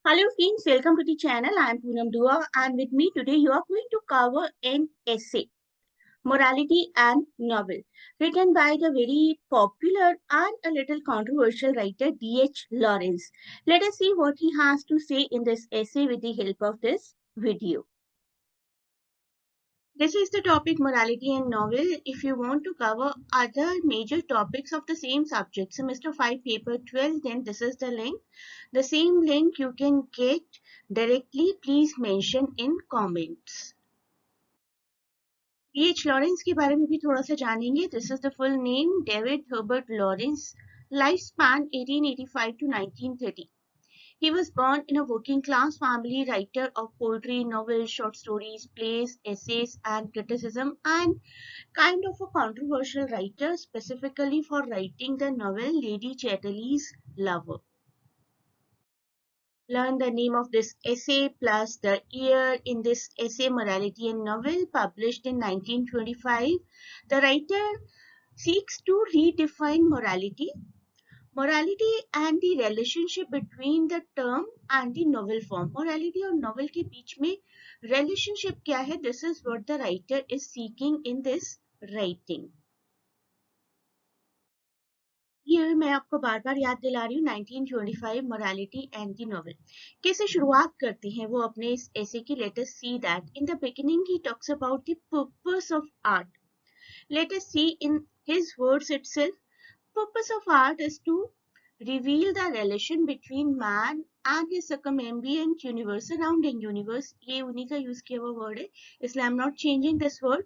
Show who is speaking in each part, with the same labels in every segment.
Speaker 1: Hello friends, welcome to the channel. I am Poonam Dua and with me today you are going to cover an essay, Morality and Novel, written by the very popular and a little controversial writer D.H. Lawrence. Let us see what he has to say in this essay with the help of this video. This is the topic morality and novel. If you want to cover other major topics of the same subject, semester 5 paper 12, then this is the link. The same link you can get directly. Please mention in comments. D.H. Lawrence के बारे में भी थोड़ा सा जानेंगे. This is the full name, David Herbert Lawrence. Lifespan 1885 to 1930. He was born in a working class family, writer of poetry, novels, short stories, plays, essays, and criticism, and kind of a controversial writer, specifically for writing the novel Lady Chatterley's Lover. Learn the name of this essay plus the year in this essay, Morality and Novel, published in 1925. The writer seeks to redefine morality and the relationship between the term and the novel form. Morality और novel के बीच में relationship क्या है? This is what the writer is seeking in this writing. ये मैं आपको बार बार याद दिला रही हूँ 1925 मोरालिटी एंड द नोवेल कैसे शुरुआत करते हैं वो अपने इस ऐसे की. Let us see that in the beginning he talks about the purpose of art. Let us see in his words itself. Purpose of art is to reveal the relation between man and his circumambient universe, surrounding universe. ये उन्हीं का use किया हुआ word है, इसलिए I'm not changing this word.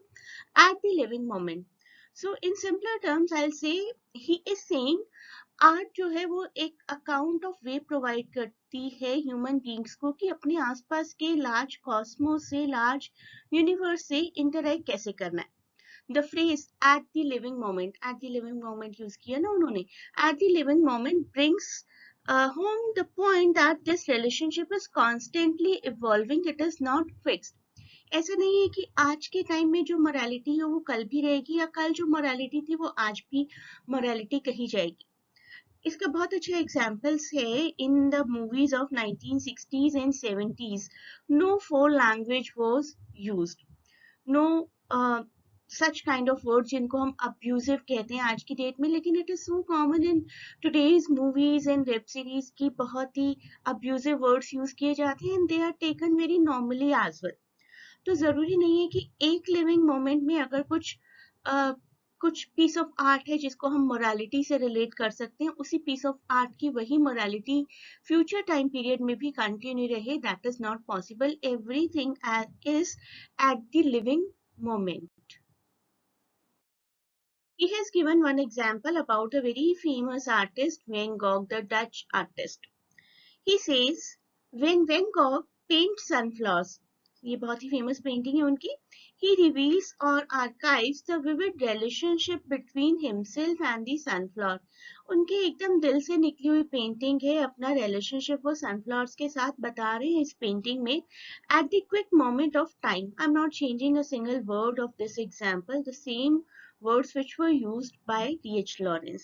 Speaker 1: At the living moment. So in simpler terms, I'll say he is saying art जो है वो एक अकाउंट ऑफ वे प्रोवाइड करती है ह्यूमन बींग्स को कि अपने आसपास के लार्ज कॉस्मोस से, लार्ज यूनिवर्स से इंटरैक्ट कैसे करना है. The phrase at the living moment use किया ना उन्होंने. At the living moment brings home the point that this relationship is constantly evolving. It is not fixed. ऐसा नहीं है कि आज के टाइम में जो मोरालिटी है वो कल भी रहेगी या कल जो मोरालिटी थी वो आज भी मोरालिटी कही जाएगी. इसका बहुत अच्छा एग्जाम्पल्स है in the movies of 1960s and 70s. No foul language was used. No such kind of words जिनको हम abusive कहते हैं आज की डेट में, लेकिन it is so common in today's movies and web series की बहुत ही abusive words use किए जाते हैं and they are taken very normally as well. तो जरूरी नहीं है कि एक लिविंग मोमेंट में अगर कुछ पीस ऑफ आर्ट है जिसको हम मोरालिटी से रिलेट कर सकते हैं, उसी पीस ऑफ आर्ट की वही मोरालिटी फ्यूचर टाइम पीरियड में भी कंटिन्यू रहे. That is not possible. Everything is at the living moment. He has given one example about a very famous artist, Van Gogh, the Dutch artist. He says, when Van Gogh paints sunflowers, ये बहुत ही famous painting है उनकी, he reveals or archives the vivid relationship between himself and the sunflower. उनके एकदम दिल से निकली हुई पेंटिंग है, अपना relationship वो sunflowers के साथ बता रहे हैं इस पेंटिंग में. At the quick moment of time, I'm not changing a single word of this example, the same words which were used by D.H. Lawrence.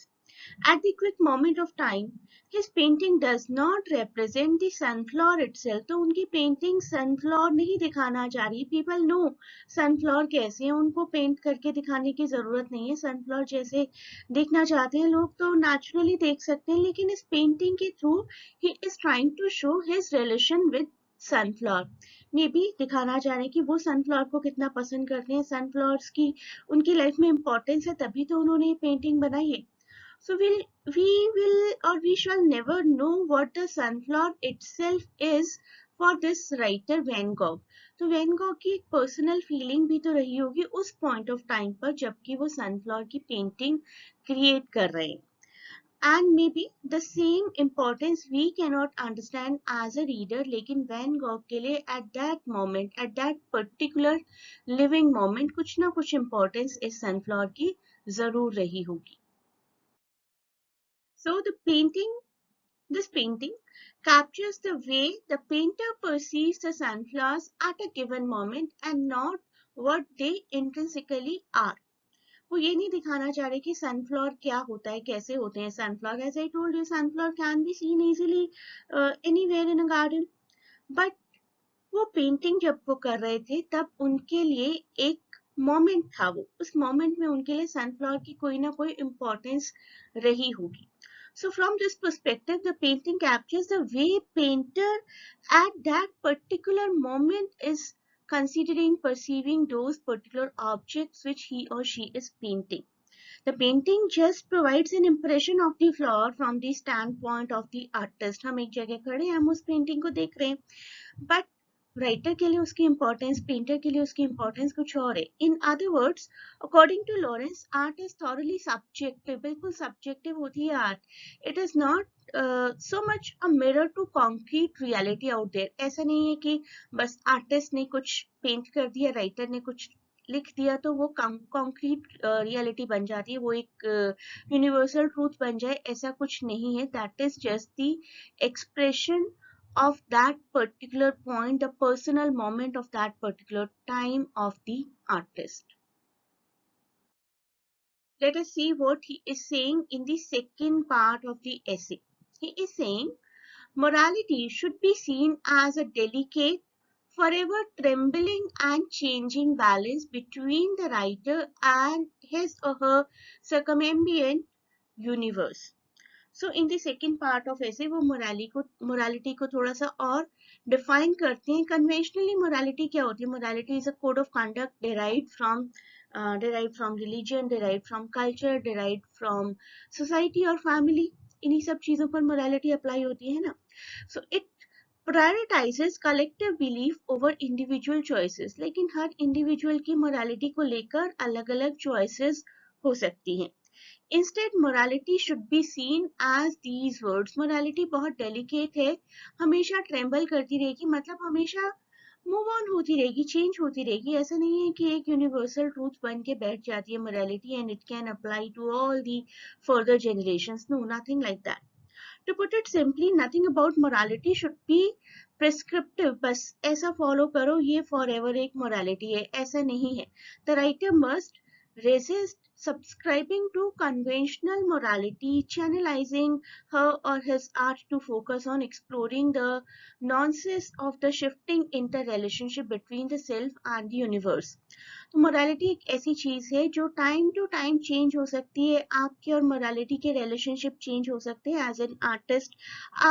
Speaker 1: At the quick moment of time, his painting does not represent the sunflower itself. तो उनकी painting sunflower नहीं दिखाना चाह रही. People know sunflower कैसे हैं, उनको paint करके दिखाने की जरूरत नहीं है. sunflower जैसे देखना चाहते हैं लोग तो naturally देख सकते हैं, लेकिन इस पेंटिंग के through he is trying to show his relation with sunflower. May be दिखाना चाह रहे हैं कि वो सनफ्लावर को कितना पसंद करते हैं, सनफ्लावर्स की उनकी लाइफ में इंपॉर्टेंस है, तभी तो उन्होंने ये पेंटिंग बनाई है. So we shall never know what the sunflower itself is for this writer Van Gogh. तो Van Gogh की एक पर्सनल फीलिंग भी तो रही होगी उस पॉइंट ऑफ टाइम पर जबकि वो सनफ्लावर की पेंटिंग क्रिएट कर रहे हैं. And maybe the same importance we cannot understand as a reader, लेकिन Van Gogh के लिए at that moment, at that particular living moment, कुछ ना कुछ importance इस sunflower की जरूर रही होगी. So this painting captures the way the painter perceives the sunflowers at a given moment and not what they intrinsically are. वो ये नहीं दिखाना चाह रहे कि सनफ्लावर क्या होता है, कैसे होते हैं sunflower. As I told you, sunflower can be seen easily anywhere in a garden. But वो पेंटिंग जब वो कर रहे थे तब उनके लिए एक मोमेंट था, वो उस मोमेंट में उनके लिए सनफ्लावर की कोई ना कोई इम्पोर्टेंस रही होगी. So from this perspective, the painting captures the way painter at that particular moment is considering, perceiving those particular objects which he or she is painting. The painting just provides an impression of the flower from the standpoint of the artist. हम एक जगह खड़े हैं, हम उस painting को देख रहे हैं, बट राइटर के लिए उसकी इंपॉर्टेंस, पेंटर के लिए उसकी इंपॉर्टेंस कुछ और है. In other words, according to Lawrence, art is thoroughly subjective. बिल्कुल सब्जेक्टिव होती है art. It is not so much a mirror to concrete reality out there. ऐसा नहीं है कि बस आर्टिस्ट ने कुछ पेंट कर दिया, राइटर ने कुछ लिख दिया तो वो कॉन्क्रीट रियलिटी बन जाती है, वो एक यूनिवर्सल ट्रूथ बन जाए, ऐसा कुछ नहीं है. That is just the expression of that particular point, the personal moment of that particular time of the artist. Let us see what he is saying in the second part of the essay. He is saying, morality should be seen as a delicate, forever trembling and changing balance between the writer and his or her circumambient universe. So in the second part of ऐसे वो morality को थोड़ा सा और define करते हैं. Conventionally morality क्या होती है? Morality is a code of conduct derived from religion, derived from culture, derived from society और family. इन्हीं सब चीजों पर मोरालिटी अप्लाई होती है ना. So it prioritizes collective belief over individual choices. लेकिन हर इंडिविजुअल की मोरालिटी को लेकर अलग अलग चॉइसेस हो सकती हैं. Instead, morality should be seen as these words. Morality बहुत delicate है, हमेशा tremble करती रहेगी, मतलब हमेशा मूव ऑन होती रहेगी, चेंज होती रहेगी. ऐसा नहीं है कि एक यूनिवर्सल ट्रूथ बन के बैठ जाती है morality and it can apply to all the further generations. No, nothing like that. To put it simply, nothing about morality should be prescriptive. बस ऐसा फॉलो करो, ये forever एक morality है, ऐसा नहीं है. The writer must resist subscribing to conventional morality, channelizing her or his art to focus on exploring the nuances of the shifting interrelationship between the self and the universe. तो morality एक ऐसी चीज है जो टाइम टू टाइम चेंज हो सकती है. आपके और मोरालिटी के रिलेशनशिप चेंज हो सकते हैं. एज एन आर्टिस्ट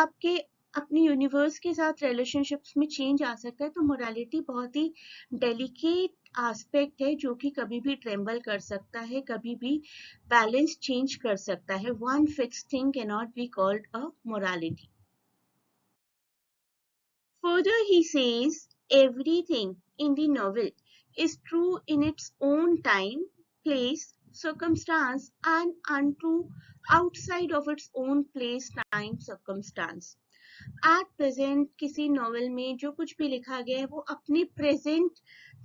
Speaker 1: आपके अपने यूनिवर्स के साथ रिलेशनशिप्स में चेंज आ सकता है. तो मोरालिटी बहुत ही डेलिकेट एस्पेक्ट है जो कि कभी भी ट्रेम्बल कर सकता है, कभी भी बैलेंस चेंज कर सकता है. One fix thing can not be called a morality. Further, he says everything in the novel is true in its own time, place, circumstance, and untrue outside of its own place, time, circumstance. At present, किसी novel में जो कुछ भी लिखा गया है वो अपने प्रेजेंट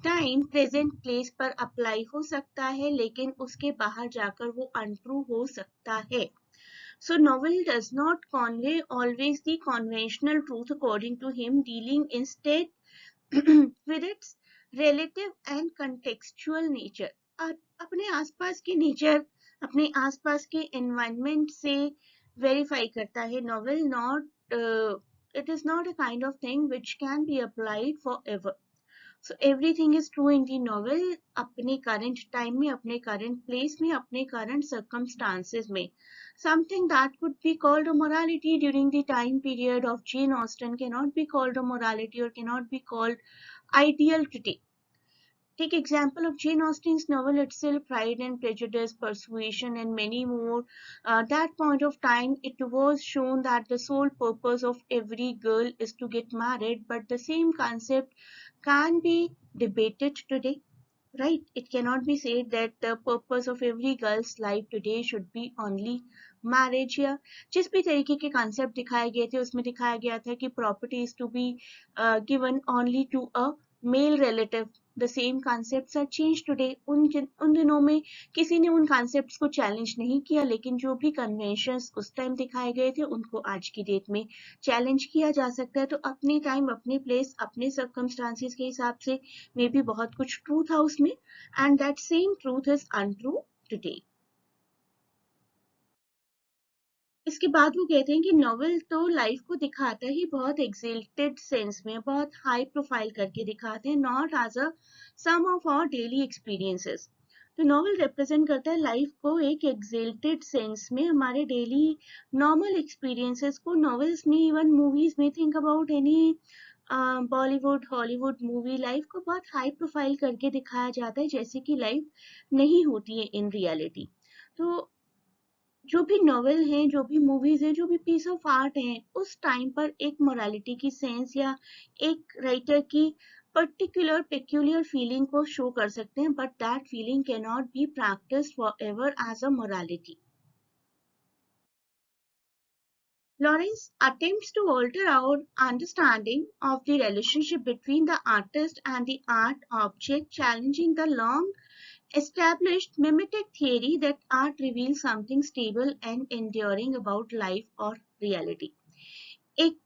Speaker 1: टाइम, प्रेजेंट प्लेस पर अप्लाई हो सकता है, लेकिन उसके बाहर जाकर वो अनट्रू हो सकता है. So novel does not convey always the conventional truth according to him, dealing instead with its relative and contextual nature. अपने आसपास के नेचर, अपने आसपास के एनवायरनमेंट से वेरीफाई करता है. Novel it is not a kind of thing which can be applied forever. So everything is true in the novel अपने current time में, अपने current place में, अपने current circumstances में. Something that could be called a morality during the time period of Jane Austen cannot be called a morality or cannot be called ideal today. Take example of Jane Austen's novel itself, Pride and Prejudice, Persuasion, and many more. That point of time, it was shown that the sole purpose of every girl is to get married, but the same concept can be debated today, right? It cannot be said that the purpose of every girl's life today should be only marriage. या जिस भी तरीके के concept दिखाए गए थे उसमें दिखाया गया था कि property is to be given only to a male relative. The same concepts are changed today. उन दिनों में किसी ने उन concepts को challenge नहीं किया, लेकिन जो भी conventions उस time दिखाए गए थे उनको आज की डेट में challenge किया जा सकता है. तो अपने time, अपने place, अपने circumstances के हिसाब से मे भी बहुत कुछ ट्रू था उसमें, and that same truth is untrue today. इसके बाद वो कहते हैं कि नॉवेल तो लाइफ को दिखाता ही बहुत एक्सिल्टेड सेंस में, बहुत हाई प्रोफाइल करके दिखाते हैं, not as a sum of our daily experiences. तो नॉवेल रिप्रेजेंट करता है लाइफ को एक एक्सिल्टेड सेंस में, हमारे डेली नॉर्मल एक्सपीरियंसेस को नॉवेल्स में, इवन मूवीज में, think about any Bollywood Hollywood movie, life को बहुत हाई प्रोफाइल करके दिखाया जाता है जैसे कि लाइफ नहीं होती है इन रियलिटी। तो जो भी नॉवेल हैं, जो भी मूवीज हैं, जो भी पीस ऑफ आर्ट हैं, उस टाइम पर एक मोरालिटी की सेंस या एक राइटर की पर्टिकुलर पेक्यूलियर फीलिंग को शो कर सकते हैं, but that feeling can not be practised forever as a morality. Lawrence attempts to alter our understanding of the relationship between the artist and the art object, challenging the long established mimetic theory that art reveals something stable and enduring about life or reality. एक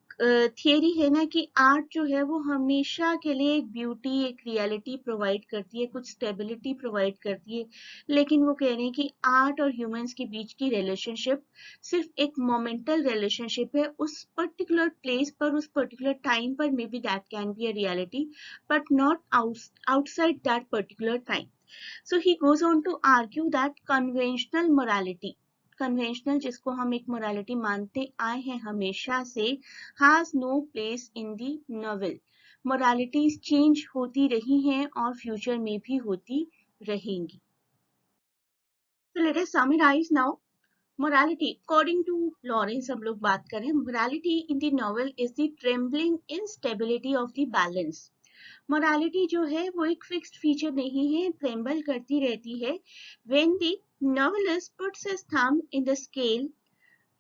Speaker 1: theory है ना कि art जो है वो हमेशा के लिए एक ब्यूटी, एक रियलिटी प्रोवाइड करती है, कुछ स्टेबिलिटी प्रोवाइड करती है, लेकिन वो कह रहे हैं कि आर्ट और ह्यूमंस के बीच की रिलेशनशिप सिर्फ एक मोमेंटल रिलेशनशिप है, उस पर्टिकुलर प्लेस पर, उस पर्टिकुलर टाइम पर may be that can be a reality, but not outside that particular time. So he goes on to argue that conventional morality, conventional जिसको हम एक मोरालिटी मानते आए हैं हमेशा से, has no place in the novel. Moralities change होती रही हैं और फ्यूचर में भी होती रहेंगी। So let us summarize now. Morality, according to Lawrence, हम लोग बात करें, morality in the novel is the trembling instability of the balance. Morality जो है वो एक फिक्स्ड फीचर नहीं है, ट्रेम्बल करती रहती है when the novelist puts his thumb in the scale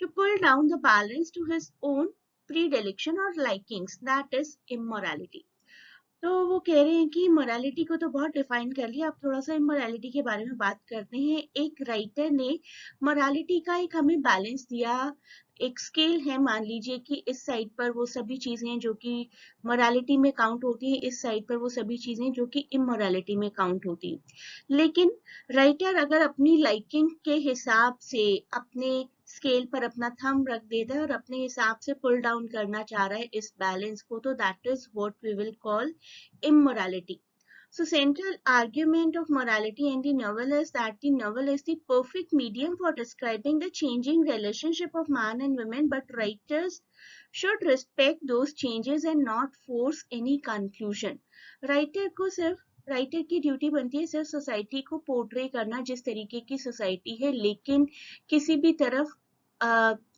Speaker 1: to pull down the balance to his own predilection or likings, that is immorality. तो वो कह रहे हैं कि मोरालिटी को तो बहुत डिफाइन कर लिया, अब थोड़ा सा इमोरालिटी के बारे में बात करते हैं। एक राइटर ने मोरालिटी का एक हमें बैलेंस दिया, एक स्केल है, मान लीजिए कि इस साइड पर वो सभी चीजें जो कि मोरालिटी में काउंट होती है, इस साइड पर वो सभी चीजें जो कि इमोरालिटी में काउंट होती है। लेकिन राइटर अगर अपनी लाइकिंग के हिसाब से अपने स्केल पर अपना थंब रख देता है और अपने हिसाब से पुल डाउन करना चाह रहा है इस बैलेंस को, तो that is what we will call immorality. So central argument of morality in the novel is that the novel is the perfect medium for describing the changing relationship of man and women, but writers should respect those changes and not force any conclusion. Writer को सिर्फ writer की duty बनती है सिर्फ society को portray करना जिस तरीके की सोसाइटी है, लेकिन किसी भी तरफ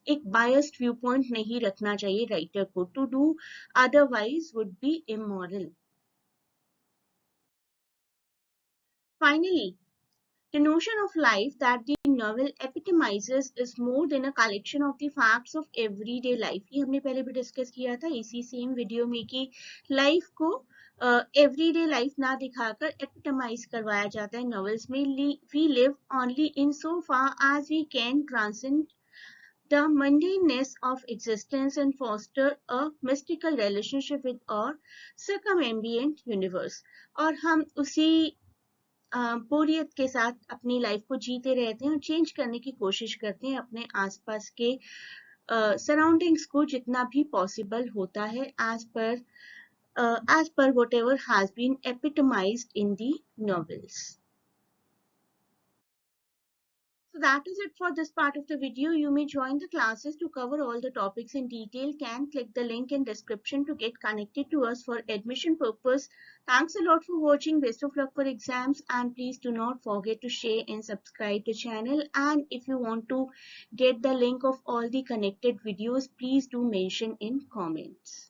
Speaker 1: एक बायस्ड व्यू पॉइंट नहीं रखना चाहिए राइटर को। To do otherwise would be immoral. Finally, the notion of life that the novel epitomizes is more than a collection of the facts of everyday life. ये हमने पहले भी डिस्कस किया था इसी सेम वीडियो में कि लाइफ को एवरीडे लाइफ ना दिखाकर एपिटमाइज करवाया जाता है नॉवेल्स में। We live only in so far as we can transcend the mundaneness of existence and foster a mystical relationship with our circumambient universe. और हम उसी बोरियत के साथ अपनी लाइफ को जीते रहते हैं और चेंज करने की कोशिश करते हैं अपने आसपास के सराउंडिंग्स को जितना भी पॉसिबल होता है as per whatever has been epitomized in the novels. So that is it for this part of the video. You may join the classes to cover all the topics in detail. Can click the link in description to get connected to us for admission purpose. Thanks a lot for watching. Best of luck for exams, and please do not forget to share and subscribe the channel. And if you want to get the link of all the connected videos, please do mention in comments.